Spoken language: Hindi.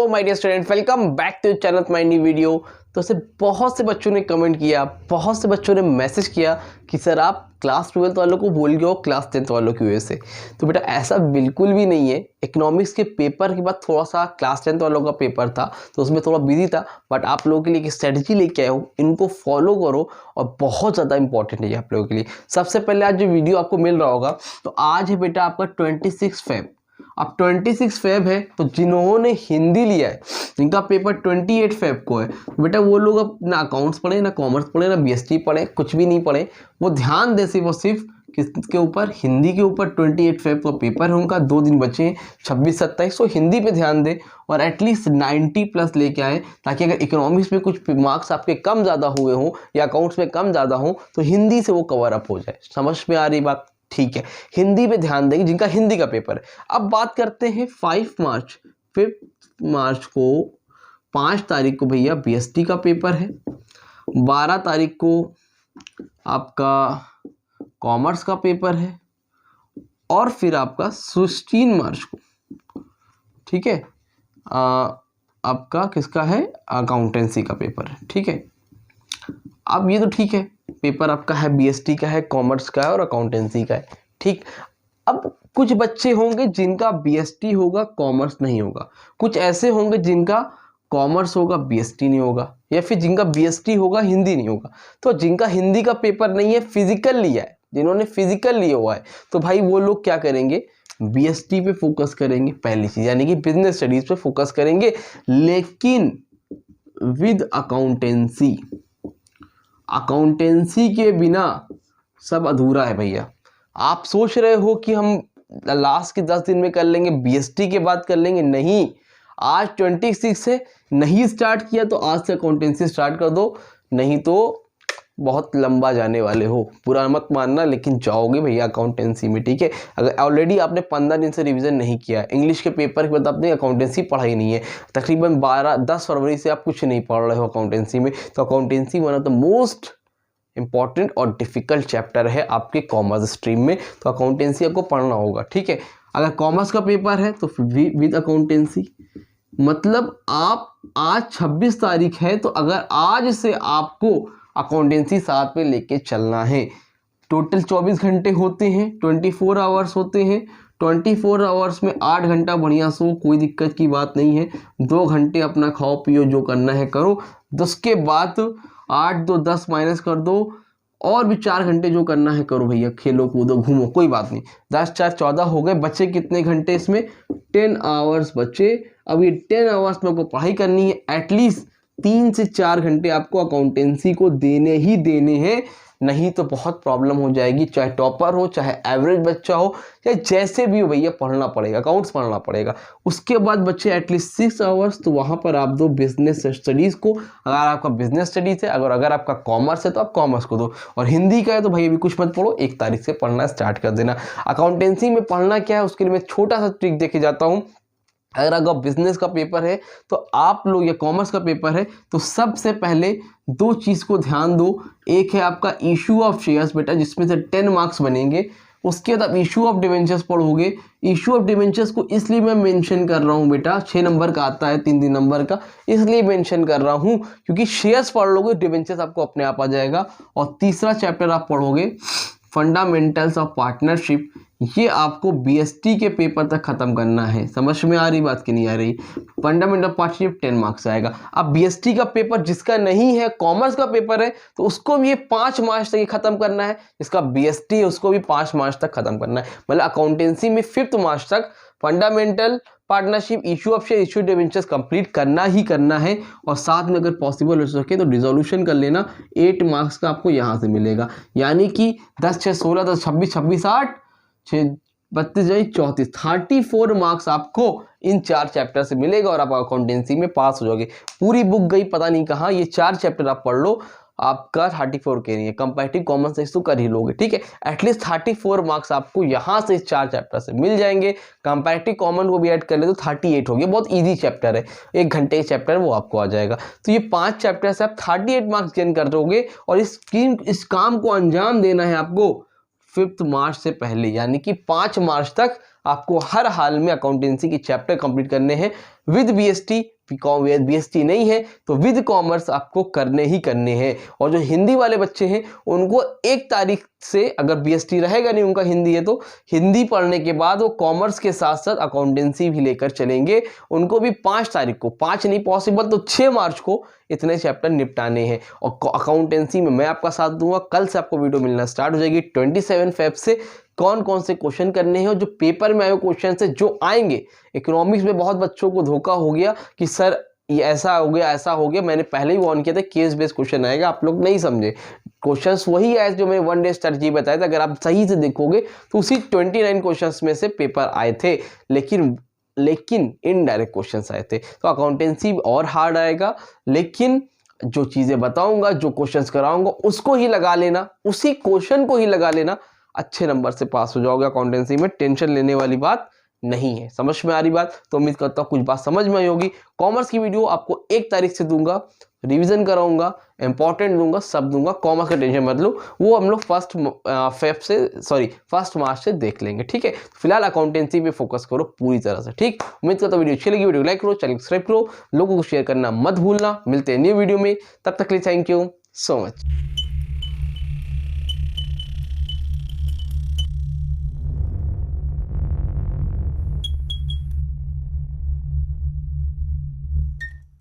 Hello my dear student, welcome back to channel my new video. तो से बहुत से बच्चों ने कमेंट किया, बहुत से बच्चों ने मैसेज किया कि सर आप क्लास 12 वालों को बोल गए हो क्लास 10 वालों की वजह से। तो बेटा ऐसा बिल्कुल भी नहीं है। इकोनॉमिक्स के पेपर के बाद थोड़ा सा क्लास 10 वालों का पेपर था तो उसमें थोड़ा बिजी था, बट आप लोगों के लिए एक स्ट्रेटजी लेके आया हूँ, इनको फॉलो करो और बहुत ज़्यादा इंपॉर्टेंट है आप लोगों के लिए। सबसे पहले आज जो वीडियो आपको मिल रहा होगा, तो आज है बेटा आपका 26 फेब। अब 26 फेब है तो जिन्होंने हिंदी लिया है, जिनका पेपर 28 फेब को है, बेटा वो लोग अब ना अकाउंट्स पढ़े, ना कॉमर्स पढ़े, ना बीएसटी पढ़े, कुछ भी नहीं पढ़े। वो ध्यान दे सिर्फ किसके ऊपर, हिंदी के ऊपर। 28 फेब का पेपर है उनका, 2 दिन बचे हैं 26-27। तो हिंदी पे ध्यान दे और एटलीस्ट 90 प्लस लेके आए, ताकि अगर इकोनॉमिक्स में कुछ मार्क्स आपके कम ज़्यादा हुए हों या अकाउंट्स में कम ज़्यादा हों तो हिंदी से वो कवर अप हो जाए। समझ में आ रही बात? ठीक है, हिंदी पे ध्यान देंगे जिनका हिंदी का पेपर है। अब बात करते हैं 5 मार्च। 5 मार्च को 5 तारीख को भैया बीएसटी का पेपर है, 12 तारीख को आपका कॉमर्स का पेपर है और फिर आपका 16 मार्च को, ठीक है, आपका किसका है, अकाउंटेंसी का पेपर है। ठीक है, अब ये तो ठीक है, पेपर आपका है बीएसटी का है, कॉमर्स का है और अकाउंटेंसी का है। ठीक, अब कुछ बच्चे होंगे जिनका बीएसटी होगा कॉमर्स नहीं होगा, कुछ ऐसे होंगे जिनका कॉमर्स होगा बीएसटी नहीं होगा, या फिर जिनका बीएसटी होगा हिंदी नहीं होगा। तो जिनका हिंदी का पेपर नहीं है, फिजिकल लिया है, जिन्होंने फिजिकल लिया हुआ है, तो भाई वो लोग क्या करेंगे, बीएसटी पे फोकस करेंगे पहली चीज, यानी कि बिजनेस स्टडीज पे फोकस करेंगे, लेकिन विद अकाउंटेंसी। अकाउंटेंसी के बिना सब अधूरा है भैया। आप सोच रहे हो कि हम लास्ट के 10 दिन में कर लेंगे, बीएसटी के बाद कर लेंगे, नहीं। आज 26 से नहीं स्टार्ट किया तो आज से अकाउंटेंसी स्टार्ट कर दो, नहीं तो बहुत लंबा जाने वाले हो। बुरा मत मानना, लेकिन जाओगे भैया अकाउंटेंसी में। ठीक है, अगर ऑलरेडी आपने 15 दिन से रिवीजन नहीं किया, इंग्लिश के पेपर के बाद आपने अकाउंटेंसी पढ़ाई नहीं है, तकरीबन 10 फरवरी से आप कुछ नहीं पढ़ रहे हो अकाउंटेंसी में, तो accountancy one of the most important और डिफिकल्ट चैप्टर है आपके कॉमर्स स्ट्रीम में, तो अकाउंटेंसी आपको पढ़ना होगा। ठीक है, अगर कॉमर्स का पेपर है तो विद अकाउंटेंसी, मतलब आप आज 26 तारीख है तो अगर आज से आपको अकाउंटेंसी साथ में लेके चलना है। टोटल 24 घंटे होते हैं, 24 आवर्स होते हैं। 24 आवर्स में 8 घंटा बढ़िया सो, कोई दिक्कत की बात नहीं है। 2 घंटे अपना खाओ पियो, जो करना है करो। उसके बाद 8 2 10 माइनस कर दो, और भी 4 घंटे जो करना है करो भैया, खेलो कूदो घूमो, कोई बात नहीं। 10 4 14 हो गए, बचे कितने घंटे इसमें, 10 आवर्स बचे। अब ये 10 आवर्स में आपको पढ़ाई करनी है, एटलीस्ट 3 से 4 घंटे आपको अकाउंटेंसी को देने ही देने हैं, नहीं तो बहुत प्रॉब्लम हो जाएगी। चाहे टॉपर हो, चाहे एवरेज बच्चा हो, या जैसे भी हो भैया पढ़ना पड़ेगा, अकाउंट्स पढ़ना पड़ेगा। उसके बाद बच्चे एटलीस्ट 6 आवर्स, तो वहाँ पर आप दो बिजनेस स्टडीज़ को। अगर आपका बिजनेस स्टडीज़ है, अगर आपका कॉमर्स है तो आप कॉमर्स को दो, और हिंदी का है तो भैया अभी कुछ मत पढ़ो, 1 तारीख से पढ़ना स्टार्ट कर देना। अकाउंटेंसी में पढ़ना क्या है, उसके लिए मैं छोटा सा ट्रिक देखे जाता हूँ। अगर बिजनेस का पेपर है तो आप लोग, या कॉमर्स का पेपर है तो सबसे पहले 2 चीज़ को ध्यान दो। एक है आपका इशू ऑफ शेयर्स बेटा, जिसमें से 10 मार्क्स बनेंगे। उसके बाद आप इशू ऑफ डिवेंचर्स पढ़ोगे। इशू ऑफ डिवेंचर्स को इसलिए मैं मेंशन कर रहा हूँ बेटा, 6 नंबर का आता है, 3 नंबर का, इसलिए मेंशन कर रहा हूँ क्योंकि शेयर्स पढ़ लोगे, डिवेंचर्स आपको अपने आप आ जाएगा। और तीसरा चैप्टर आप पढ़ोगे फंडामेंटल्स ऑफ पार्टनरशिप, ये आपको बीएसटी के पेपर तक खत्म करना है। समझ में आ रही बात कि नहीं आ रही? फंडामेंटल पार्टनरशिप 10 मार्क्स आएगा। अब बीएसटी का पेपर जिसका नहीं है, कॉमर्स का पेपर है, तो उसको भी ये 5 मार्च तक खत्म करना है। जिसका बीएसटी है उसको भी 5 मार्च तक खत्म करना है। मतलब अकाउंटेंसी में 5 मार्च तक fundamental, partnership, issue of share, issue debentures complete करना ही करना है। और साथ में अगर पॉसिबल हो सके तो रिजोल्यूशन कर लेना, 8 मार्क्स का आपको यहाँ से मिलेगा। यानी कि 10 6 16 10 26 26 8 6 32 34 34 मार्क्स आपको इन 4 चैप्टर से मिलेगा और आप अकाउंटेंसी में पास हो जाओगे। पूरी बुक गई पता नहीं कहाँ, ये 4 चैप्टर आप पढ़ लो, आपका 34 के नहीं है। कंपैरेटिव कॉमन सेंस तो कर ही लोगे। ठीक है, एटलीस्ट 34 मार्क्स आपको यहाँ से 4 चैप्टर से मिल जाएंगे। कंपैरेटिव कॉमन को भी ऐड कर ले तो 38 हो गया। बहुत इजी चैप्टर है, 1 घंटे के चैप्टर वो आपको आ जाएगा। तो ये 5 चैप्टर से आप 38 मार्क्स गेन कर दोगे, और इस काम को अंजाम देना है आपको 5 मार्च से पहले, यानी कि 5 मार्च तक आपको हर हाल में अकाउंटेंसी के चैप्टर कंप्लीट करने हैं विद बीएसटी, BST नहीं है तो विद कॉमर्स आपको करने ही करने हैं। और जो हिंदी वाले बच्चे हैं उनको 1 तारीख से, अगर BST रहेगा नहीं उनका हिंदी है तो हिंदी पढ़ने के बाद वो कॉमर्स के साथ साथ अकाउंटेंसी भी लेकर चलेंगे। उनको भी 5 तारीख को, 5 नहीं पॉसिबल तो 6 मार्च को इतने चैप्टर निपटाने हैं। और अकाउंटेंसी में मैं आपका साथ दूंगा। कल से आपको वीडियो मिलना स्टार्ट हो जाएगी 27 फेब से, कौन कौन से क्वेश्चन करने हैं और जो पेपर में आए क्वेश्चन से जो आएंगे। इकोनॉमिक्स में बहुत बच्चों को धोखा हो गया कि सर ये ऐसा हो गया, ऐसा हो गया। मैंने पहले ही वार्न किया था केस बेस्ड क्वेश्चन आएगा, आप लोग नहीं समझे। क्वेश्चंस वही आए जो मैंने 1 डे स्ट्रेटजी बताया था, अगर आप सही से देखोगे तो उसी 29 क्वेश्चंस में से पेपर आए थे, लेकिन इनडायरेक्ट क्वेश्चंस आए थे। तो अकाउंटेंसी और हार्ड आएगा, लेकिन जो चीज़ें बताऊंगा, जो क्वेश्चंस कराऊंगा उसको ही लगा लेना, उसी क्वेश्चन को ही लगा लेना, अच्छे नंबर से पास हो जाओगे। अकाउंटेंसी में टेंशन लेने वाली बात नहीं है। समझ में आ रही बात? तो उम्मीद करता हूँ कुछ बात समझ में आई होगी। कॉमर्स की वीडियो आपको 1 तारीख से दूंगा, रिवीजन कराऊंगा, इंपॉर्टेंट दूंगा, सब दूंगा। कॉमर्स का टेंशन मत लो, वो हम लोग 1 मार्च से देख लेंगे, ठीक है। फिलहाल अकाउंटेंसी पे फोकस करो पूरी तरह से, ठीक। उम्मीद करता हूँ वीडियो अच्छी लगी, वीडियो लाइक करो, चैनल सब्सक्राइब करो, लोगों को शेयर करना मत भूलना। मिलते हैं न्यू वीडियो में, तब तक के लिए थैंक यू सो मच।